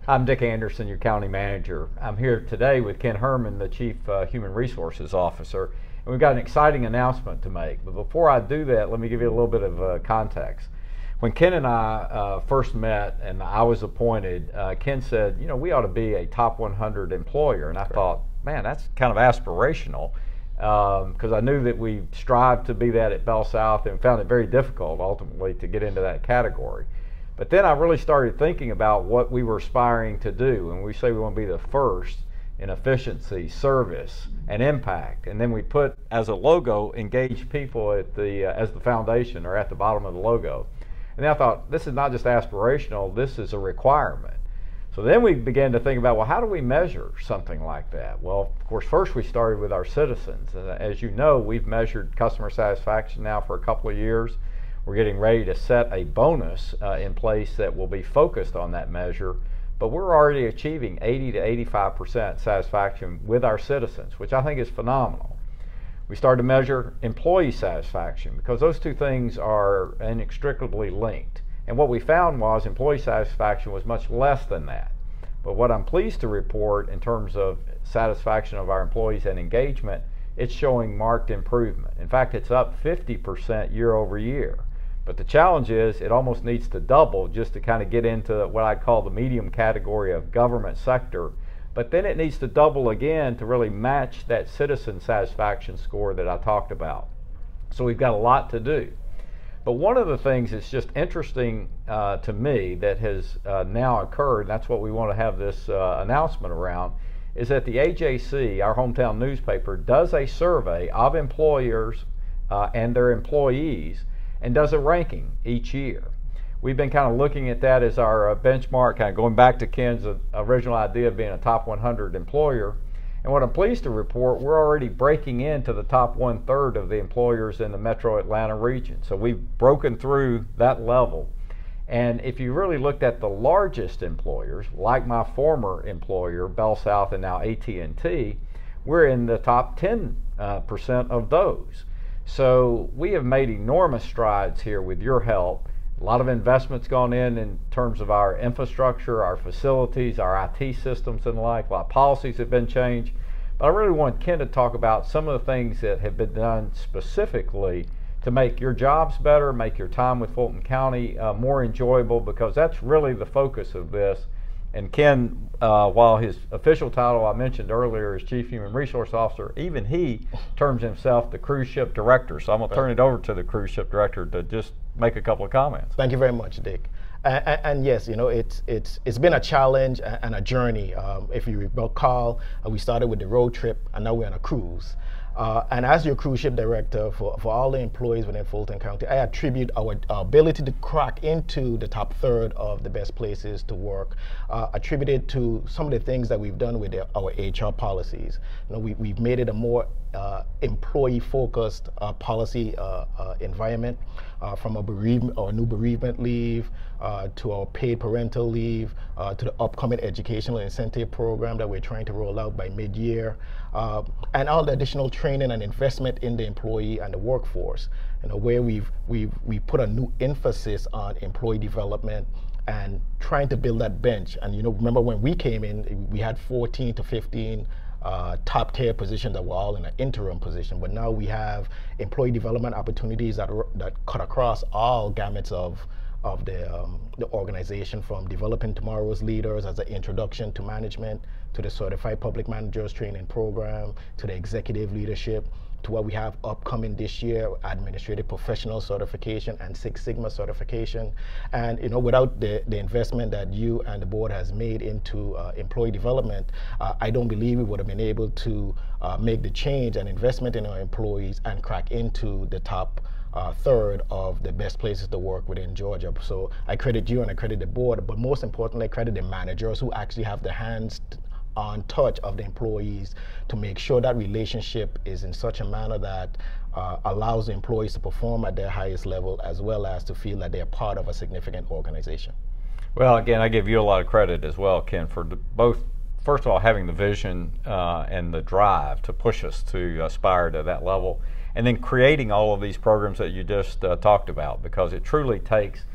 I'm Dick Anderson, your county manager. I'm here today with Ken Herman, the Chief Human Resources Officer, and we've got an exciting announcement to make. But before I do that, let me give you a little bit of context. When Ken and I first met and I was appointed, Ken said, you know, we ought to be a top 100 employer. And I thought, man, that's kind of aspirational, because I knew that we strived to be that at Bell South and found it very difficult ultimately to get into that category. But then I really started thinking about what we were aspiring to do. And we say we want to be the first in efficiency, service, and impact. And then we put as a logo, engage people at the as the foundation or at the bottom of the logo. And then I thought, this is not just aspirational, this is a requirement. So then we began to think about, well, how do we measure something like that? Well, of course, first we started with our citizens. As you know, we've measured customer satisfaction now for a couple of years. We're getting ready to set a bonus in place that will be focused on that measure, but we're already achieving 80 to 85% satisfaction with our citizens, which I think is phenomenal. We started to measure employee satisfaction because those two things are inextricably linked. And what we found was employee satisfaction was much less than that. But what I'm pleased to report in terms of satisfaction of our employees and engagement, it's showing marked improvement. In fact, it's up 50% year over year. But the challenge is it almost needs to double just to kind of get into what I'd call the medium category of government sector. But then it needs to double again to really match that citizen satisfaction score that I talked about. So we've got a lot to do. But one of the things that's just interesting to me that has now occurred, and that's what we want to have this announcement around, is that the AJC, our hometown newspaper, does a survey of employers and their employees and does a ranking each year. We've been kind of looking at that as our benchmark, kind of going back to Ken's original idea of being a top 100 employer. And what I'm pleased to report, we're already breaking into the top 1/3 of the employers in the metro Atlanta region. So we've broken through that level. And if you really looked at the largest employers, like my former employer, Bell South and now AT&T, we're in the top 10% of those. So we have made enormous strides here with your help. A lot of investments gone in terms of our infrastructure, our facilities, our IT systems and the like. A lot of policies have been changed. But I really want Ken to talk about some of the things that have been done specifically to make your jobs better, make your time with Fulton County more enjoyable, because that's really the focus of this. And Ken, while his official title I mentioned earlier is Chief Human Resource Officer, even he terms himself the Cruise Ship Director. So I'm going to turn it over to the Cruise Ship Director to just make a couple of comments. Thank you very much, Dick. And yes, you know, it's been a challenge and a journey. If you recall, we started with the road trip, and now we're on a cruise. And as your cruise ship director for all the employees within Fulton County, I attribute our ability to crack into the top 1/3 of the best places to work, attributed to some of the things that we've done with our HR policies. You know, we've made it a more employee-focused policy environment, from our new bereavement leave to our paid parental leave to the upcoming educational incentive program that we're trying to roll out by mid-year, and all the additional training and investment in the employee and the workforce. You know, where we've put a new emphasis on employee development and trying to build that bench. And you know, remember when we came in, we had 14 to 15 top tier positions that were all in an interim position, but now we have employee development opportunities that cut across all gamuts of the organization, from developing tomorrow's leaders as an introduction to management, to the Certified Public Managers Training Program, to the executive leadership, to what we have upcoming this year, administrative professional certification and Six Sigma certification. And you know, without the investment that you and the board has made into employee development, I don't believe we would have been able to make the change and investment in our employees and crack into the top 1/3 of the best places to work within Georgia. So I credit you and I credit the board, but most importantly, I credit the managers who actually have the hands on touch of the employees to make sure that relationship is in such a manner that allows the employees to perform at their highest level, as well as to feel that they're part of a significant organization. Well, again, I give you a lot of credit as well, Ken, for both, first of all, having the vision and the drive to push us to aspire to that level, and then creating all of these programs that you just talked about, because it truly takes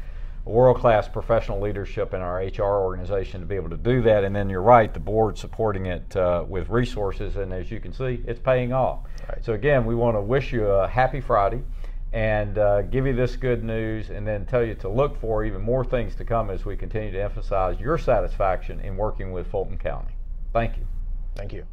world-class professional leadership in our HR organization to be able to do that. And then you're right, the board supporting it with resources, and as you can see, it's paying off. Right. So again, we want to wish you a happy Friday and give you this good news, and then tell you to look for even more things to come as we continue to emphasize your satisfaction in working with Fulton County. Thank you. Thank you.